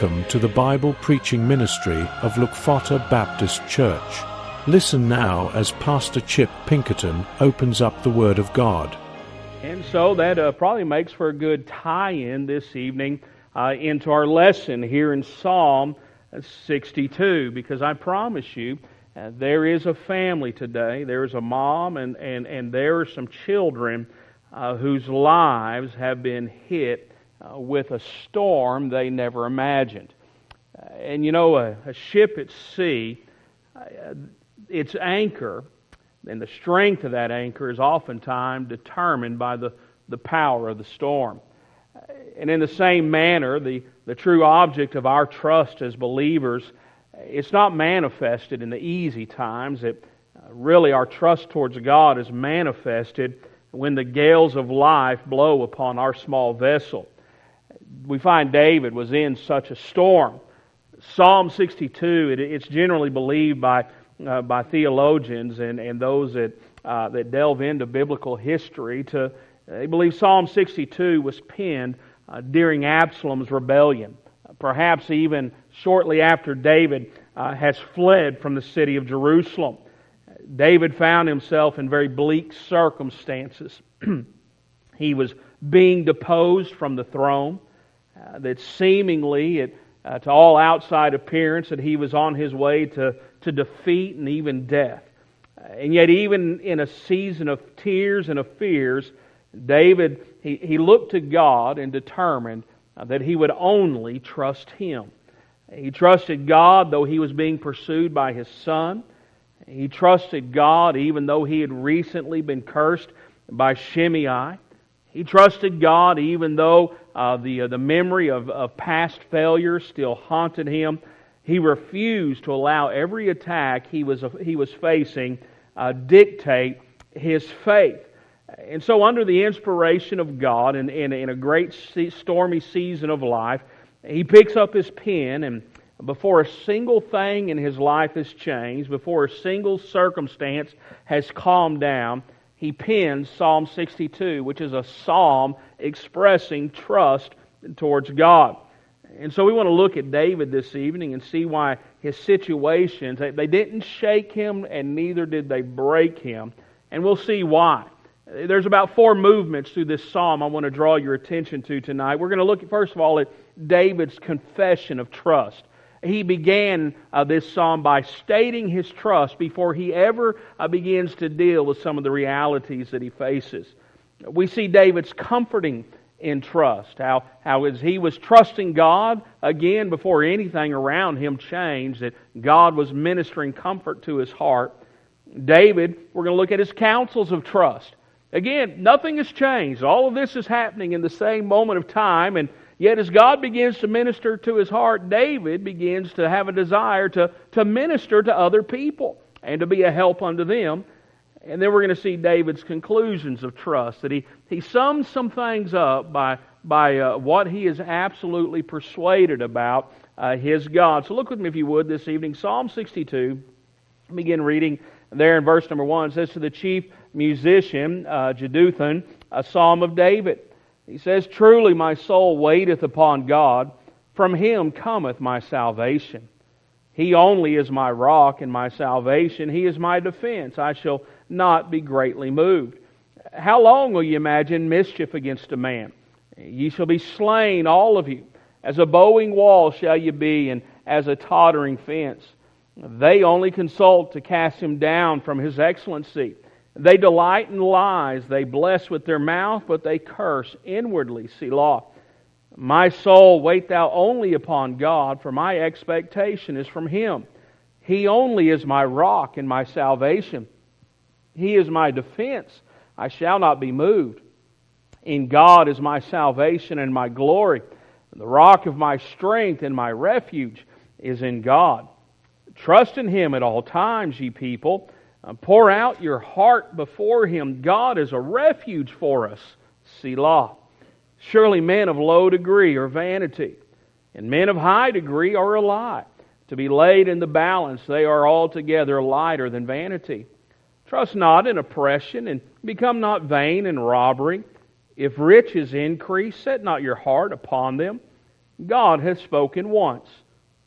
Welcome to the Bible preaching ministry of Lukfata Baptist Church. Listen now as Pastor Chip Pinkerton opens up the Word of God. And so that probably makes for a good tie-in this evening into our lesson here in Psalm 62, because I promise you, there is a family today, there is a mom, and there are some children whose lives have been hit with a storm they never imagined. And you know, a ship at sea, its anchor, and the strength of that anchor is oftentimes determined by the power of the storm. And in the same manner, the true object of our trust as believers, it's not manifested in the easy times. Really our trust towards God is manifested when the gales of life blow upon our small vessel. We find David was in such a storm. Psalm 62, it's generally believed by theologians and those that delve into biblical history they believe Psalm 62 was penned during Absalom's rebellion, perhaps even shortly after David has fled from the city of Jerusalem. David found himself in very bleak circumstances. He was being deposed from the throne, that seemingly, to all outside appearance, that he was on his way to defeat and even death. And yet even in a season of tears and of fears, David, he looked to God and determined that he would only trust Him. He trusted God though he was being pursued by his son. He trusted God even though he had recently been cursed by Shimei. He trusted God even though the memory of past failures still haunted him. He refused to allow every attack he was facing dictate his faith. And so under the inspiration of God in a great stormy season of life, he picks up his pen, and before a single thing in his life has changed, before a single circumstance has calmed down, he pens Psalm 62, which is a psalm expressing trust towards God. And so we want to look at David this evening and see why his situations, they didn't shake him and neither did they break him. And we'll see why. There's about 4 movements through this psalm I want to draw your attention to tonight. We're going to look, first of all, at David's confession of trust. He began this psalm by stating his trust before he ever begins to deal with some of the realities that he faces. We see David's comforting in trust. How as he was trusting God, again, before anything around him changed, that God was ministering comfort to his heart. David, we're going to look at his counsels of trust. Again, nothing has changed. All of this is happening in the same moment of time, and yet as God begins to minister to his heart, David begins to have a desire to minister to other people and to be a help unto them. And then we're going to see David's conclusions of trust, that he sums some things up by what he is absolutely persuaded about his God. So look with me, if you would, this evening. Psalm 62, begin reading there in verse number 1. It says, to the chief musician, Jeduthun, a psalm of David. He says, truly my soul waiteth upon God, from Him cometh my salvation. He only is my rock and my salvation. He is my defense. I shall not be greatly moved. How long will ye imagine mischief against a man? Ye shall be slain, all of you. As a bowing wall shall ye be, and as a tottering fence. They only consult to cast him down from his excellency. They delight in lies. They bless with their mouth, but they curse inwardly. Selah. My soul, wait thou only upon God, for my expectation is from Him. He only is my rock and my salvation. He is my defense. I shall not be moved. In God is my salvation and my glory. The rock of my strength and my refuge is in God. Trust in Him at all times, ye people. Pour out your heart before Him. God is a refuge for us. Selah. Surely men of low degree are vanity, and men of high degree are a lie. To be laid in the balance, they are altogether lighter than vanity. Trust not in oppression, and become not vain in robbery. If riches increase, set not your heart upon them. God has spoken once.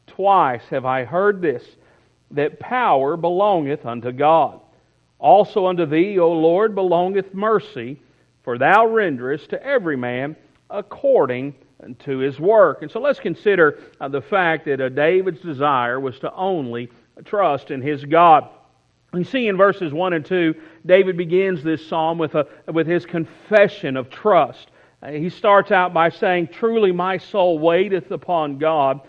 Twice have I heard this, that power belongeth unto God. Also unto Thee, O Lord, belongeth mercy, for Thou renderest to every man according to his work. And so let's consider the fact that David's desire was to only trust in his God. You see in verses 1 and 2, David begins this psalm with his confession of trust. He starts out by saying, "Truly my soul waiteth upon God.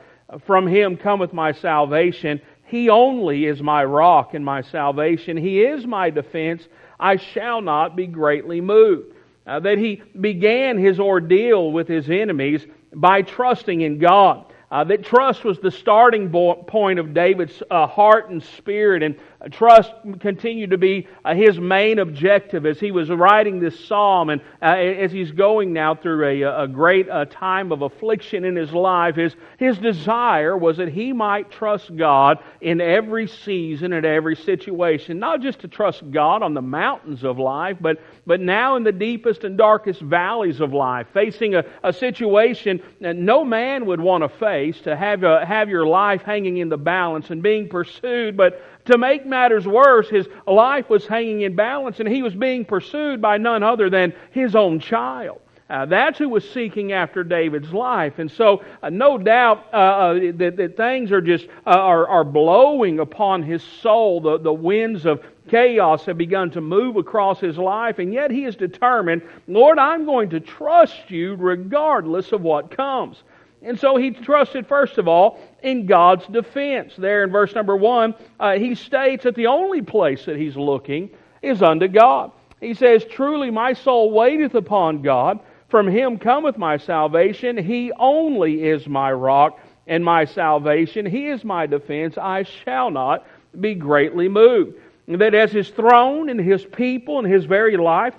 From Him cometh my salvation. He only is my rock and my salvation. He is my defense. I shall not be greatly moved." That he began his ordeal with his enemies by trusting in God. That trust was the starting point of David's heart and spirit, and trust continued to be his main objective as he was writing this psalm, and as he's going now through a great time of affliction in his life. His desire was that he might trust God in every season and every situation. Not just to trust God on the mountains of life, but now in the deepest and darkest valleys of life, facing a situation that no man would want to face, to have your life hanging in the balance and being pursued. But to make matters worse, his life was hanging in balance and he was being pursued by none other than his own child. That's who was seeking after David's life. And so, no doubt that things are just are blowing upon his soul. The winds of chaos have begun to move across his life, and yet he is determined, "Lord, I'm going to trust You regardless of what comes." And so he trusted, first of all, in God's defense. There in verse number 1, he states that the only place that he's looking is unto God. He says, "Truly my soul waiteth upon God. From Him cometh my salvation. He only is my rock and my salvation. He is my defense. I shall not be greatly moved." And that as his throne and his people and his very life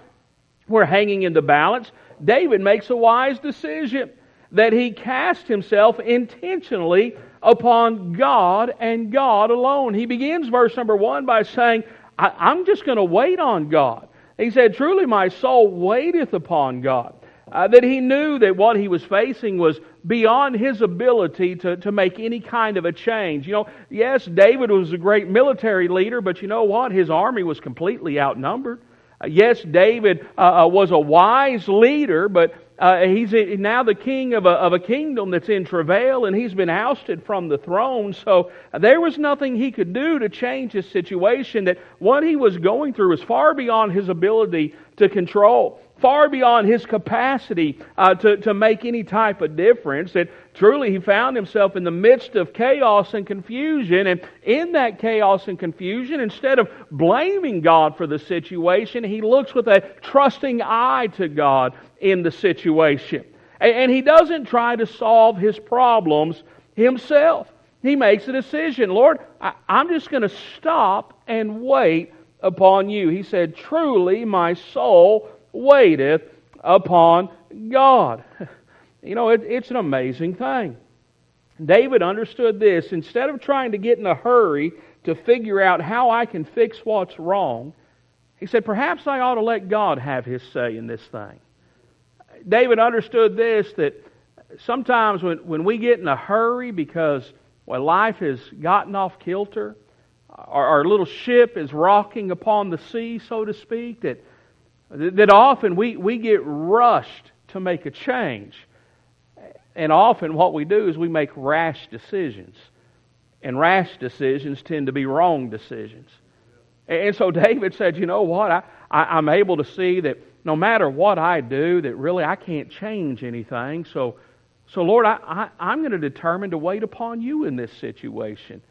were hanging in the balance, David makes a wise decision, that he cast himself intentionally upon God and God alone. He begins verse number 1 by saying, I'm just going to wait on God. He said, "Truly my soul waiteth upon God." That he knew that what he was facing was beyond his ability to make any kind of a change. Yes, David was a great military leader, but you know what? His army was completely outnumbered. Yes, David was a wise leader, but he's now the king of a kingdom that's in travail, and he's been ousted from the throne. So there was nothing he could do to change his situation. That what he was going through was far beyond his ability to control, far beyond his capacity to make any type of difference. That truly he found himself in the midst of chaos and confusion, and in that chaos and confusion, instead of blaming God for the situation, he looks with a trusting eye to God in the situation. And he doesn't try to solve his problems himself. He makes a decision. "Lord, I'm just going to stop and wait upon You." He said, "Truly my soul waiteth upon God." It's an amazing thing. David understood this. Instead of trying to get in a hurry to figure out how I can fix what's wrong, he said, perhaps I ought to let God have His say in this thing. David understood this, that sometimes when we get in a hurry because life has gotten off kilter, our little ship is rocking upon the sea, so to speak, that often we get rushed to make a change. And often what we do is we make rash decisions. And rash decisions tend to be wrong decisions. And so David said, "You know what? I'm able to see that no matter what I do, that really I can't change anything. So Lord, I'm going to determine to wait upon You in this situation."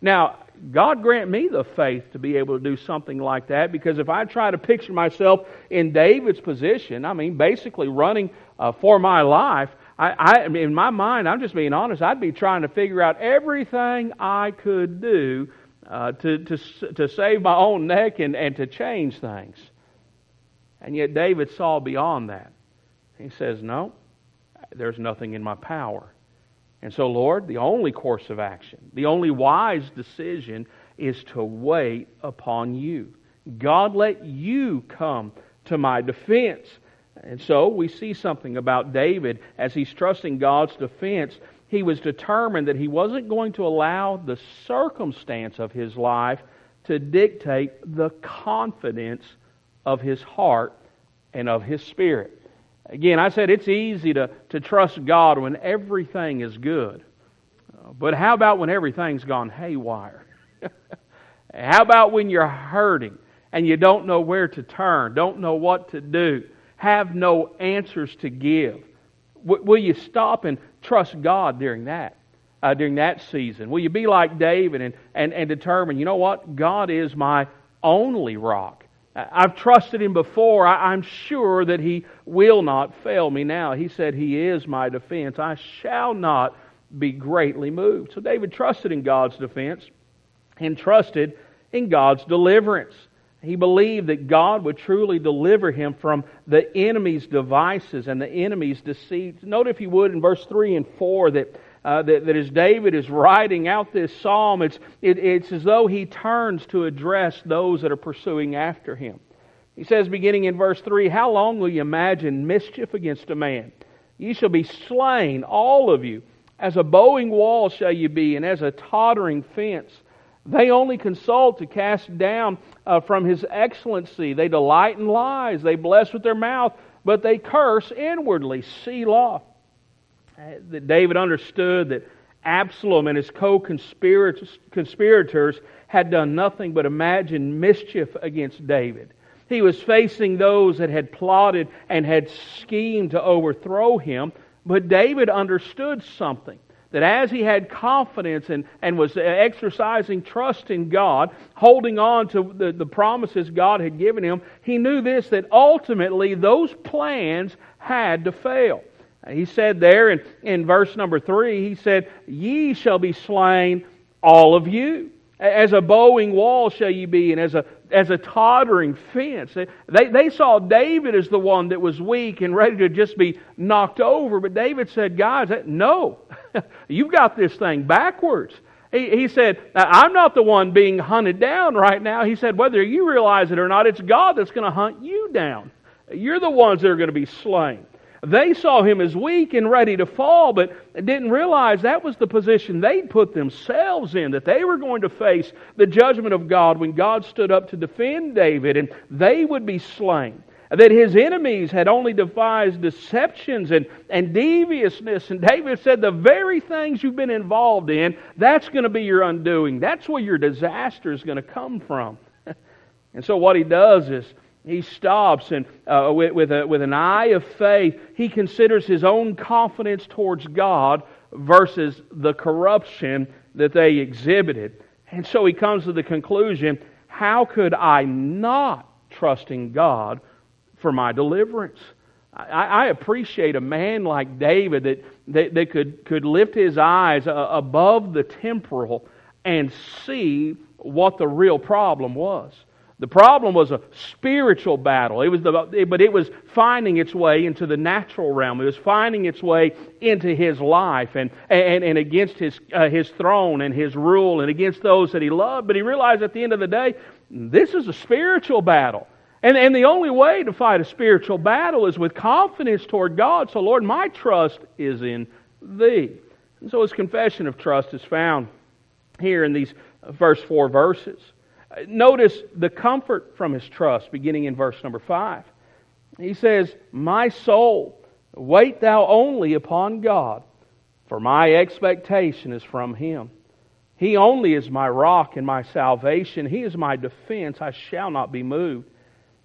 Now, God grant me the faith to be able to do something like that, because if I try to picture myself in David's position, basically running for my life, in my mind, I'm just being honest, I'd be trying to figure out everything I could do to save my own neck and to change things. And yet David saw beyond that. He says, "No, there's nothing in my power. And so, Lord, the only course of action, the only wise decision is to wait upon You. God, let You come to my defense." And so we see something about David as he's trusting God's defense. He was determined that he wasn't going to allow the circumstance of his life to dictate the confidence of his heart and of his spirit. Again, I said it's easy to trust God when everything is good. But how about when everything's gone haywire? How about when you're hurting and you don't know where to turn, don't know what to do, have no answers to give? Will you stop and trust God during that season? Will you be like David and determine, you know what? God is my only rock. I've trusted Him before. I'm sure that He will not fail me now. He said He is my defense. I shall not be greatly moved. So David trusted in God's defense and trusted in God's deliverance. He believed that God would truly deliver him from the enemy's devices and the enemy's deceits. Note, if you would, in verse 3 and 4 that as David is writing out this psalm, it's as though he turns to address those that are pursuing after him. He says, beginning in verse 3, "How long will you imagine mischief against a man? Ye shall be slain, all of you. As a bowing wall shall you be, and as a tottering fence. They only consult to cast down from His excellency. They delight in lies. They bless with their mouth, but they curse inwardly." Selah. David understood that Absalom and his co-conspirators had done nothing but imagine mischief against David. He was facing those that had plotted and had schemed to overthrow him, but David understood something. That as he had confidence and was exercising trust in God, holding on to the promises God had given him, he knew this, that ultimately those plans had to fail. He said there in verse number 3, he said, "Ye shall be slain, all of you. As a bowing wall shall ye be, and as a tottering fence." They saw David as the one that was weak and ready to just be knocked over. But David said, "Guys, no, you've got this thing backwards." He said, "I'm not the one being hunted down right now." He said, "Whether you realize it or not, it's God that's going to hunt you down. You're the ones that are going to be slain." They saw him as weak and ready to fall, but didn't realize that was the position they'd put themselves in, that they were going to face the judgment of God when God stood up to defend David, and they would be slain. That his enemies had only devised deceptions and deviousness, and David said, the very things you've been involved in, that's going to be your undoing. That's where your disaster is going to come from. And so what he does is, he stops and with an eye of faith, he considers his own confidence towards God versus the corruption that they exhibited. And so he comes to the conclusion, how could I not trust in God for my deliverance? I appreciate a man like David that could lift his eyes above the temporal and see what the real problem was. The problem was a spiritual battle. But it was finding its way into the natural realm. It was finding its way into his life and against his throne and his rule and against those that he loved. But he realized at the end of the day, this is a spiritual battle. And the only way to fight a spiritual battle is with confidence toward God. So, Lord, my trust is in Thee. And so his confession of trust is found here in these first 4 verses. Notice the comfort from his trust, beginning in verse number 5. He says, "My soul, wait thou only upon God, for my expectation is from Him. He only is my rock and my salvation. He is my defense. I shall not be moved.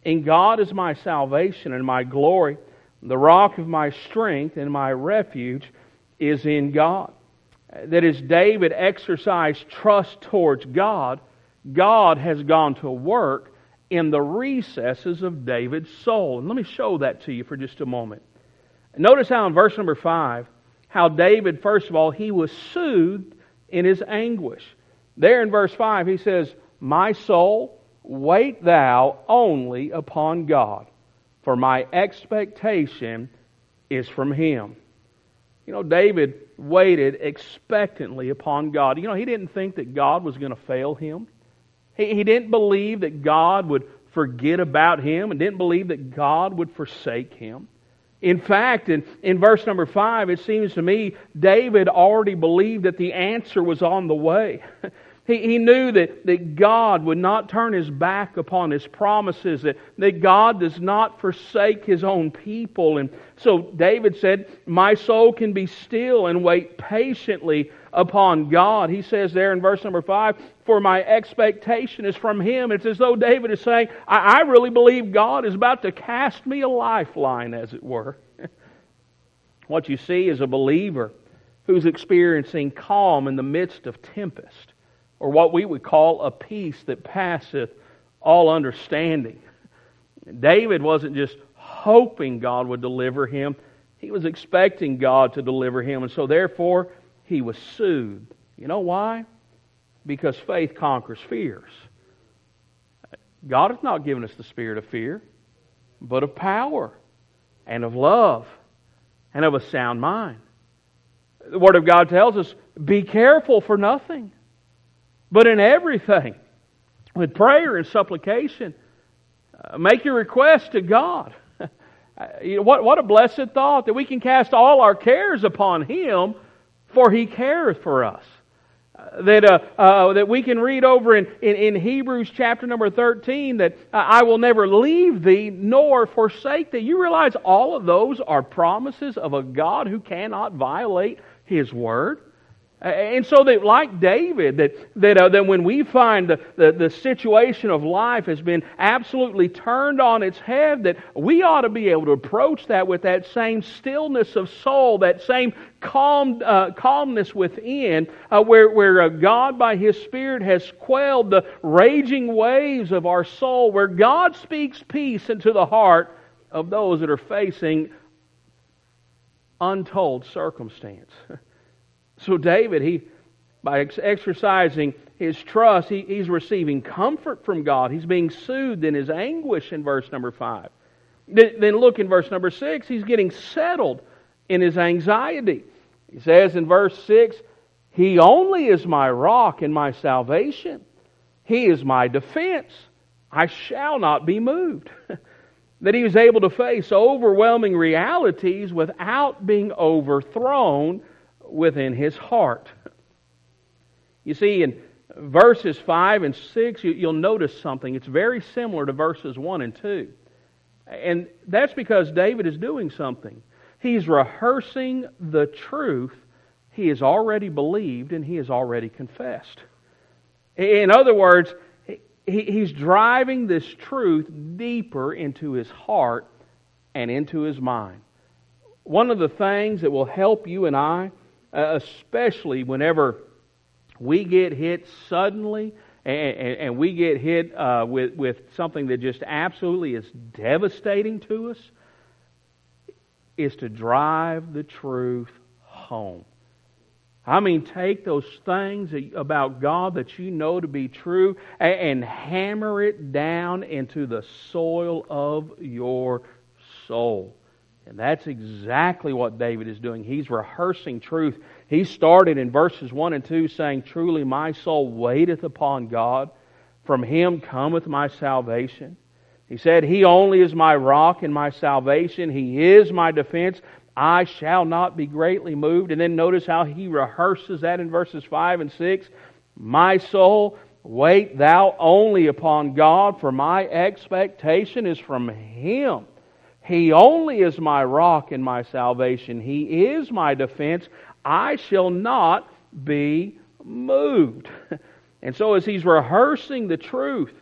In God is my salvation and my glory. The rock of my strength and my refuge is in God." That as David exercised trust towards God, God has gone to work in the recesses of David's soul. And let me show that to you for just a moment. Notice how in verse number 5, how David, first of all, he was soothed in his anguish. There in verse 5, he says, "My soul, wait thou only upon God, for my expectation is from Him." You know, David waited expectantly upon God. You know, he didn't think that God was going to fail him. He didn't believe that God would forget about him and didn't believe that God would forsake him. In fact, in verse number 5, it seems to me David already believed that the answer was on the way. He knew that God would not turn His back upon His promises, that God does not forsake His own people. And so David said, my soul can be still and wait patiently upon God. He says there in verse number 5, for my expectation is from Him. It's as though David is saying, I really believe God is about to cast me a lifeline, as it were. What you see is a believer who's experiencing calm in the midst of tempest, or what we would call a peace that passeth all understanding. David wasn't just hoping God would deliver him. He was expecting God to deliver him. And so therefore, he was soothed. You know why? Because faith conquers fears. God has not given us the spirit of fear, but of power and of love and of a sound mind. The Word of God tells us, be careful for nothing, but in everything, with prayer and supplication, make your request to God. What a blessed thought that we can cast all our cares upon Him, for He careth for us. That we can read over in Hebrews chapter number 13 that I will never leave thee nor forsake thee. You realize all of those are promises of a God who cannot violate His Word? And so that, like David, that when we find the situation of life has been absolutely turned on its head, that we ought to be able to approach that with that same stillness of soul, that same calmness within, where God by His Spirit has quelled the raging waves of our soul, where God speaks peace into the heart of those that are facing untold circumstance. So David, by exercising his trust, he's receiving comfort from God. He's being soothed in his anguish in verse number 5. Then look in verse number 6. He's getting settled in his anxiety. He says in verse 6, He only is my rock and my salvation. He is my defense. I shall not be moved. That he was able to face overwhelming realities without being overthrown within his heart. You see, in verses 5 and 6, you'll notice something. It's very similar to verses 1 and 2. And that's because David is doing something. He's rehearsing the truth he has already believed and he has already confessed. In other words, he's driving this truth deeper into his heart and into his mind. One of the things that will help you and I, especially whenever we get hit suddenly and we get hit with something that just absolutely is devastating to us, is to drive the truth home. I mean, take those things about God that you know to be true and hammer it down into the soil of your soul. And that's exactly what David is doing. He's rehearsing truth. He started in verses 1 and 2 saying, Truly my soul waiteth upon God. From Him cometh my salvation. He said, He only is my rock and my salvation. He is my defense. I shall not be greatly moved. And then notice how he rehearses that in verses 5 and 6. My soul, wait thou only upon God, for my expectation is from Him. He only is my rock and my salvation. He is my defense. I shall not be moved. And so as he's rehearsing the truth,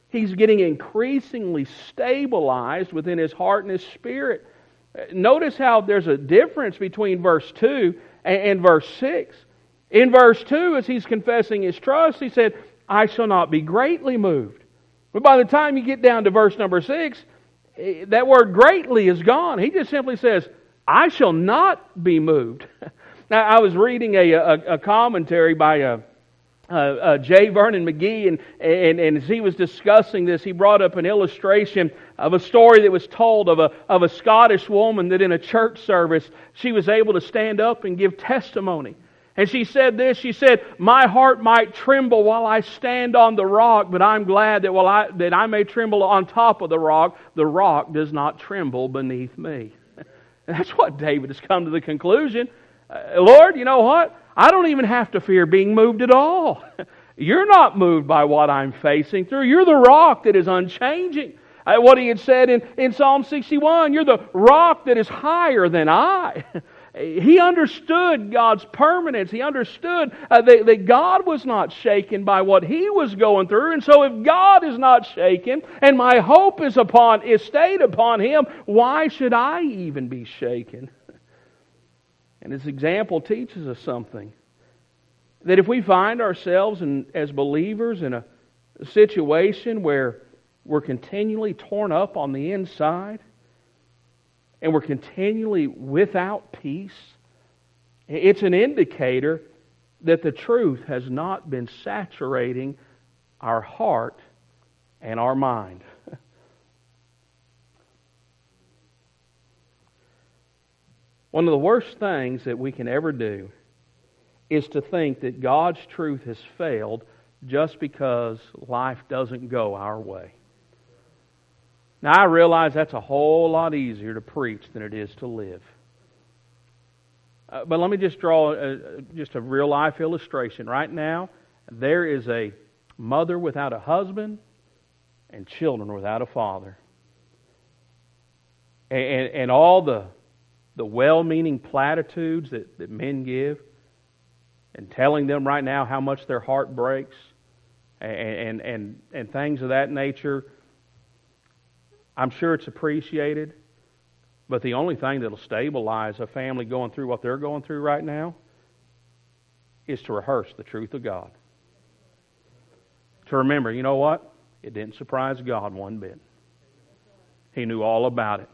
he's getting increasingly stabilized within his heart and his spirit. Notice how there's a difference between verse 2 and verse 6. In verse 2, as he's confessing his trust, he said, I shall not be greatly moved. But by the time you get down to verse number 6, that word greatly is gone. He just simply says, I shall not be moved. Now, I was reading a commentary by J. Vernon McGee, and as he was discussing this, he brought up an illustration of a story that was told of a Scottish woman that in a church service, she was able to stand up and give testimony. And she said this, she said, "My heart might tremble while I stand on the rock, but I'm glad that I may tremble on top of the rock does not tremble beneath me." And that's what David has come to the conclusion. Lord, you know what? I don't even have to fear being moved at all. You're not moved by what I'm facing through. You're the rock that is unchanging. What he had said in Psalm 61, you're the rock that is higher than I. He understood God's permanence. He understood that God was not shaken by what he was going through. And so if God is not shaken and my hope is stayed upon Him, why should I even be shaken? And His example teaches us something. That if we find ourselves as believers in a situation where we're continually torn up on the inside, and we're continually without peace, it's an indicator that the truth has not been saturating our heart and our mind. One of the worst things that we can ever do is to think that God's truth has failed just because life doesn't go our way. Now, I realize that's a whole lot easier to preach than it is to live. But let me just draw just a real-life illustration. Right now, there is a mother without a husband and children without a father. And all the well-meaning platitudes that men give, and telling them right now how much their heart breaks, and things of that nature, I'm sure it's appreciated, but the only thing that'll stabilize a family going through what they're going through right now is to rehearse the truth of God. To remember, you know what? It didn't surprise God one bit. He knew all about it.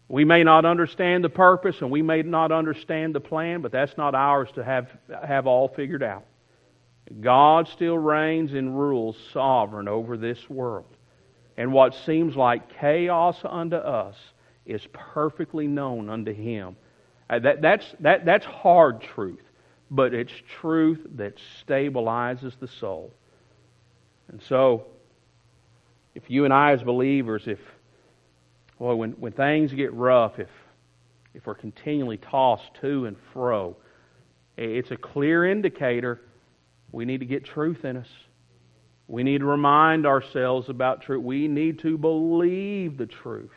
We may not understand the purpose and we may not understand the plan, but that's not ours to have all figured out. God still reigns and rules sovereign over this world. And what seems like chaos unto us is perfectly known unto Him. That's hard truth, but it's truth that stabilizes the soul. And so, if you and I as believers, when things get rough, if we're continually tossed to and fro, it's a clear indicator we need to get truth in us. We need to remind ourselves about truth. We need to believe the truth.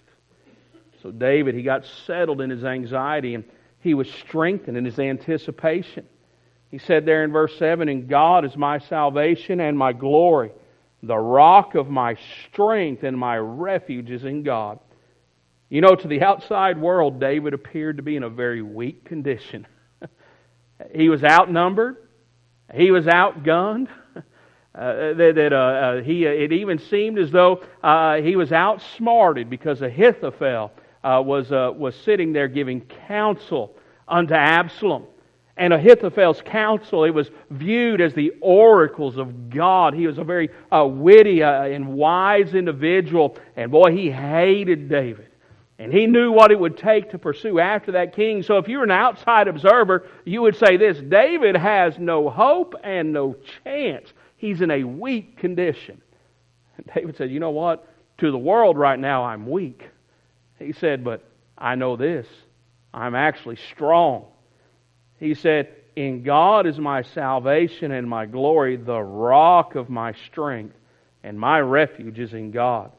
So David, he got settled in his anxiety and he was strengthened in his anticipation. He said there in verse 7, "And God is my salvation and my glory. The rock of my strength and my refuge is in God." You know, to the outside world, David appeared to be in a very weak condition. He was outnumbered. He was outgunned. It even seemed as though he was outsmarted because Ahithophel was sitting there giving counsel unto Absalom. And Ahithophel's counsel, it was viewed as the oracles of God. He was a very witty and wise individual. And boy, he hated David. And he knew what it would take to pursue after that king. So if you were an outside observer, you would say this: David has no hope and no chance. He's in a weak condition. And David said, you know what? To the world right now, I'm weak. He said, but I know this. I'm actually strong. He said, "In God is my salvation and my glory, the rock of my strength, and my refuge is in God."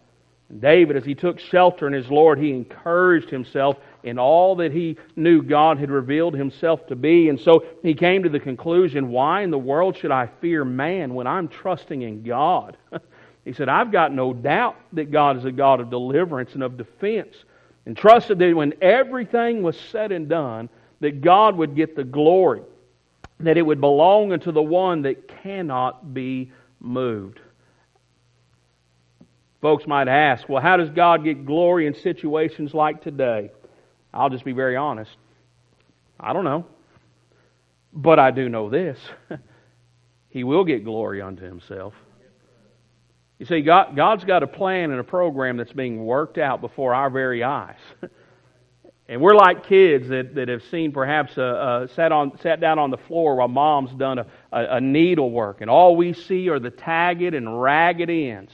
And David, as he took shelter in his Lord, he encouraged himself in all that he knew God had revealed Himself to be. And so he came to the conclusion, why in the world should I fear man when I'm trusting in God? He said, I've got no doubt that God is a God of deliverance and of defense. And trusted that when everything was said and done, that God would get the glory, that it would belong unto the one that cannot be moved. Folks might ask, well, how does God get glory in situations like today? I'll just be very honest. I don't know. But I do know this. He will get glory unto Himself. You see, God's got a plan and a program that's being worked out before our very eyes. And we're like kids that have seen perhaps sat down on the floor while mom's done a needlework, and all we see are the tagged and ragged ends.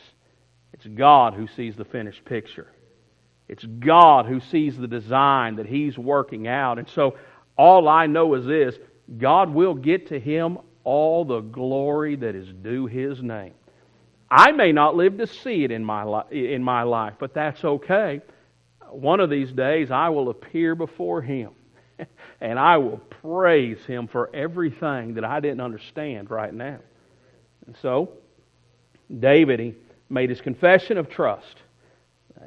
It's God who sees the finished picture. It's God who sees the design that He's working out. And so all I know is this: God will get to Him all the glory that is due His name. I may not live to see it in my life, but that's okay. One of these days I will appear before Him and I will praise Him for everything that I didn't understand right now. And so, David, he made his confession of trust.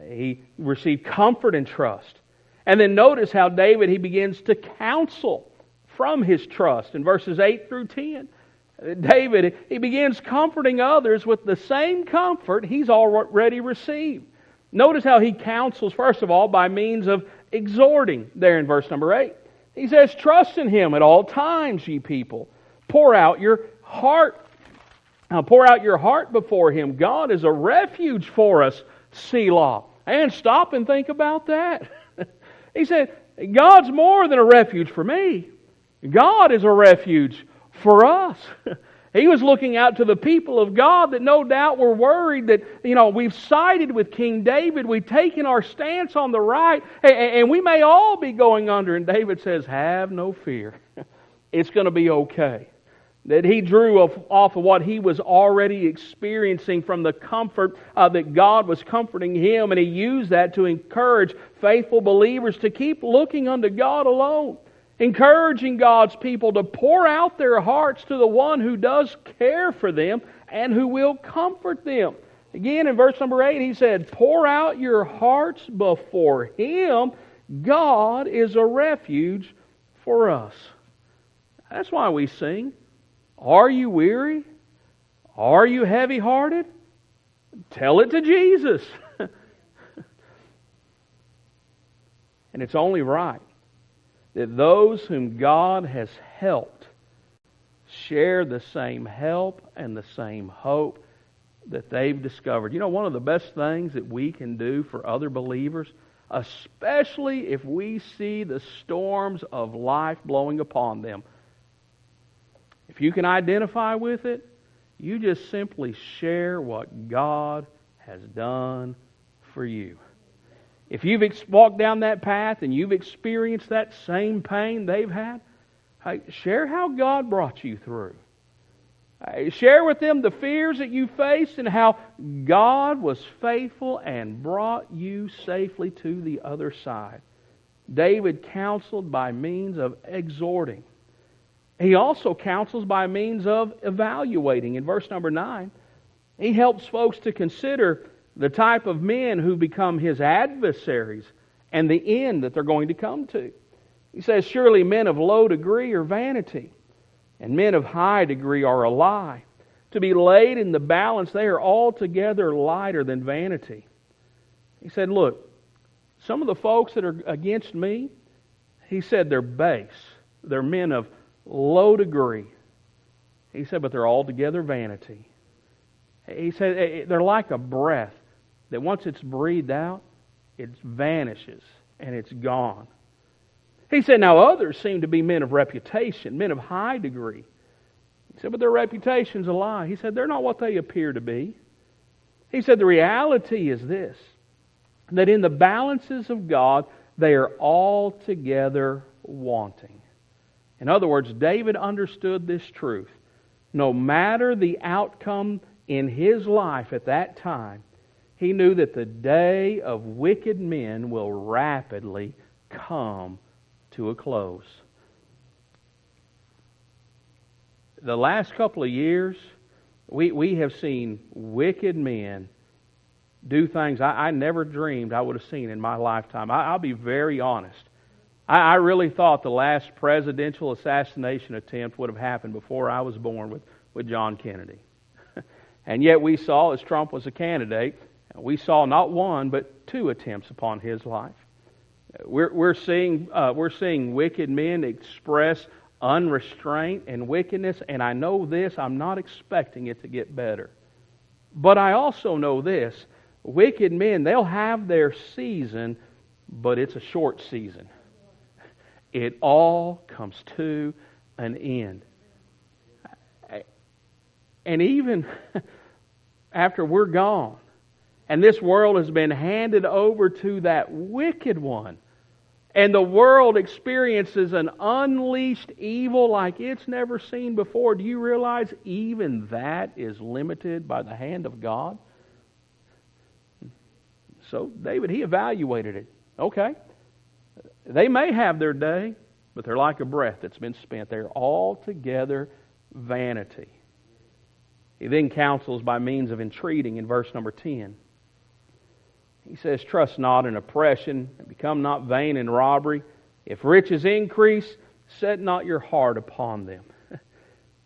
He received comfort and trust. And then notice how David, he begins to counsel from his trust in verses 8 through 10. David, he begins comforting others with the same comfort he's already received. Notice how he counsels, first of all, by means of exhorting there in verse number 8. He says, "Trust in Him at all times, ye people. Pour out your heart before Him. God is a refuge for us, Selah." And stop and think about that. He said, God's more than a refuge for me. God is a refuge for us. He was looking out to the people of God that no doubt were worried that, we've sided with King David, we've taken our stance on the right, and we may all be going under. And David says, have no fear. It's going to be okay. That he drew off of what he was already experiencing from the comfort that God was comforting him, and he used that to encourage faithful believers to keep looking unto God alone. Encouraging God's people to pour out their hearts to the one who does care for them and who will comfort them. Again, in verse number 8, he said, "Pour out your hearts before Him. God is a refuge for us." That's why we sing. Are you weary? Are you heavy-hearted? Tell it to Jesus. And it's only right that those whom God has helped share the same help and the same hope that they've discovered. One of the best things that we can do for other believers, especially if we see the storms of life blowing upon them, if you can identify with it, you just simply share what God has done for you. If you've walked down that path and you've experienced that same pain they've had, share how God brought you through. Share with them the fears that you faced and how God was faithful and brought you safely to the other side. David counseled by means of exhorting. He also counsels by means of evaluating. In verse number 9, he helps folks to consider the type of men who become his adversaries and the end that they're going to come to. He says, "Surely men of low degree are vanity, and men of high degree are a lie. To be laid in the balance, they are altogether lighter than vanity." He said, look, some of the folks that are against me, he said they're base. They're men of low degree. He said, but they're altogether vanity. He said they're like a breath that once it's breathed out, it vanishes and it's gone. He said, now others seem to be men of reputation, men of high degree. He said, but their reputation's a lie. He said, they're not what they appear to be. He said, the reality is this, that in the balances of God, they are altogether wanting. In other words, David understood this truth. No matter the outcome in his life at that time, he knew that the day of wicked men will rapidly come to a close. The last couple of years, we have seen wicked men do things I never dreamed I would have seen in my lifetime. I'll be very honest. I really thought the last presidential assassination attempt would have happened before I was born with John Kennedy. And yet we saw, as Trump was a candidate, we saw not one but two attempts upon his life. We're seeing wicked men express unrestraint and wickedness, and I know this, I'm not expecting it to get better. But I also know this, wicked men, they'll have their season, but it's a short season. it all comes to an end. And even after we're gone, and this world has been handed over to that wicked one, and the world experiences an unleashed evil like it's never seen before, do you realize even that is limited by the hand of God? So David, he evaluated it. Okay, they may have their day, but they're like a breath that's been spent. They're altogether vanity. He then counsels by means of entreating in verse number 10. He says, trust not in oppression, and become not vain in robbery. If riches increase, set not your heart upon them.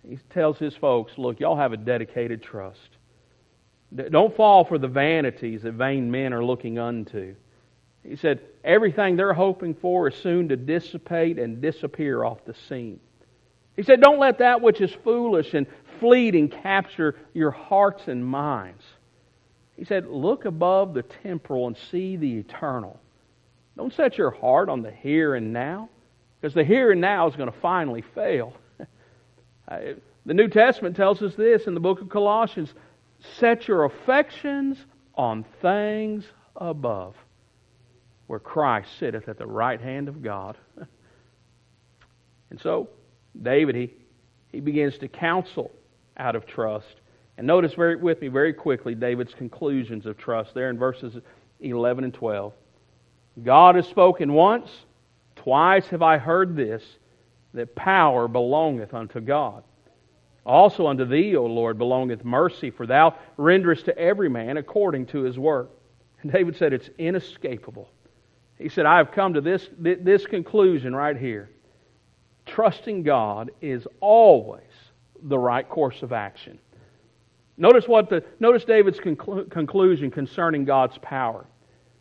He tells his folks, look, y'all have a dedicated trust. Don't fall for the vanities that vain men are looking unto. He said, everything they're hoping for is soon to dissipate and disappear off the scene. He said, don't let that which is foolish and fleeting capture your hearts and minds. He said, look above the temporal and see the eternal. Don't set your heart on the here and now, because the here and now is going to finally fail. The New Testament tells us this in the book of Colossians, set your affections on things above, where Christ sitteth at the right hand of God. And so, David, he begins to counsel out of trust. And notice with me very quickly David's conclusions of trust there in verses 11 and 12. God has spoken once, twice have I heard this, that power belongeth unto God. Also unto thee, O Lord, belongeth mercy, for thou renderest to every man according to his work. And David said it's inescapable. He said, I have come to this conclusion right here. Trusting God is always the right course of action. Notice David's conclusion concerning God's power.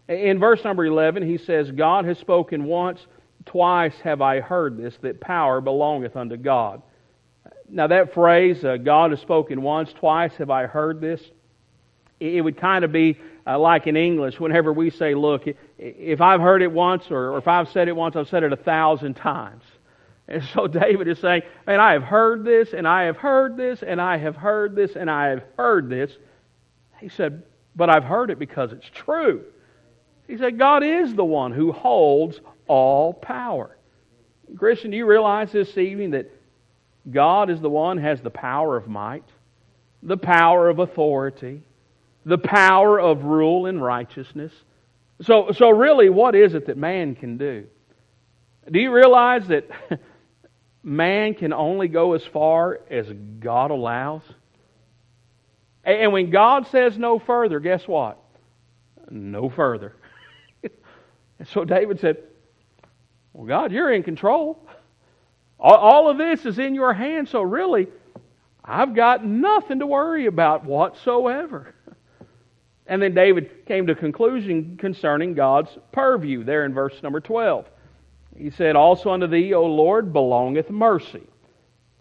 In verse number 11, he says, God has spoken once, twice have I heard this, that power belongeth unto God. Now that phrase, God has spoken once, twice have I heard this, it would kind of be like in English, whenever we say, look, if I've heard it once, or if I've said it once, I've said it 1,000 times. And so David is saying, man, I have heard this, and I have heard this, and I have heard this, and I have heard this. He said, but I've heard it because it's true. He said, God is the one who holds all power. Christian, do you realize this evening that God is the one who has the power of might, the power of authority, the power of rule and righteousness? So really, what is it that man can do? Do you realize that man can only go as far as God allows? And when God says no further, guess what? No further. And so David said, well, God, you're in control. All of this is in your hands, so really, I've got nothing to worry about whatsoever. And then David came to a conclusion concerning God's purview there in verse number 12. He said, also unto thee, O Lord, belongeth mercy,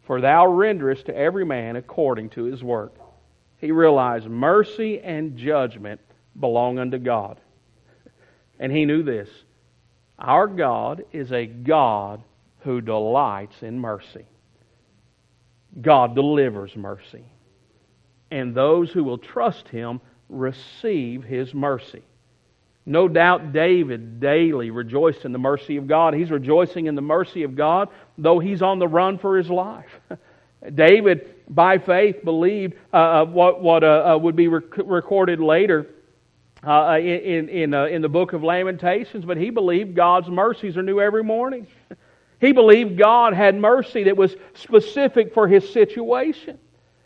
for thou renderest to every man according to his work. He realized mercy and judgment belong unto God. And he knew this. Our God is a God who delights in mercy. God delivers mercy. And those who will trust Him receive His mercy. No doubt David daily rejoiced in the mercy of God. He's rejoicing in the mercy of God, though he's on the run for his life. David, by faith, believed what would be recorded later in the book of Lamentations, but he believed God's mercies are new every morning. He believed God had mercy that was specific for his situation.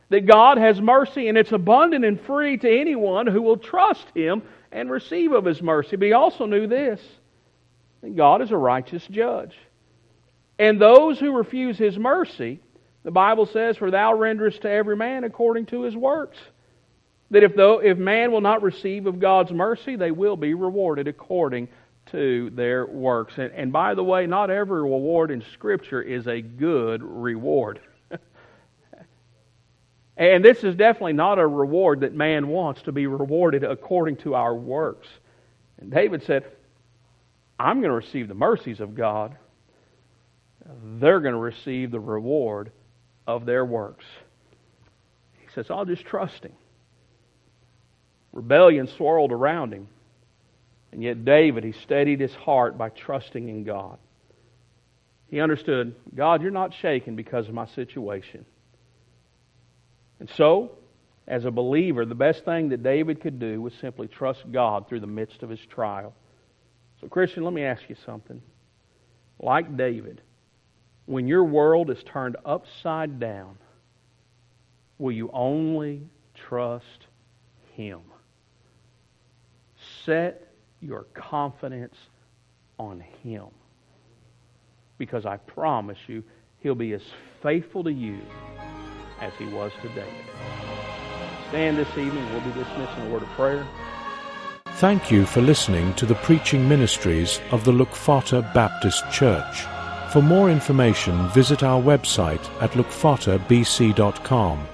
That God has mercy and it's abundant and free to anyone who will trust Him and receive of His mercy. But he also knew this, that God is a righteous judge. And those who refuse His mercy, the Bible says, for thou renderest to every man according to his works. That if man will not receive of God's mercy, they will be rewarded according to their works. And by the way, not every reward in Scripture is a good reward. And this is definitely not a reward that man wants, to be rewarded according to our works. And David said, I'm going to receive the mercies of God. they're going to receive the reward of their works. He says, I'll just trust Him. Rebellion swirled around him. And yet David, he steadied his heart by trusting in God. He understood, God, you're not shaken because of my situation. And so, as a believer, the best thing that David could do was simply trust God through the midst of his trial. So, Christian, let me ask you something. Like David, when your world is turned upside down, will you only trust Him? Set your confidence on Him. Because I promise you, He'll be as faithful to you as He was to David. Stand this evening. We'll be dismissing a word of prayer. Thank you for listening to the preaching ministries of the Lukfata Baptist Church. For more information, visit our website at lukfatabc.com.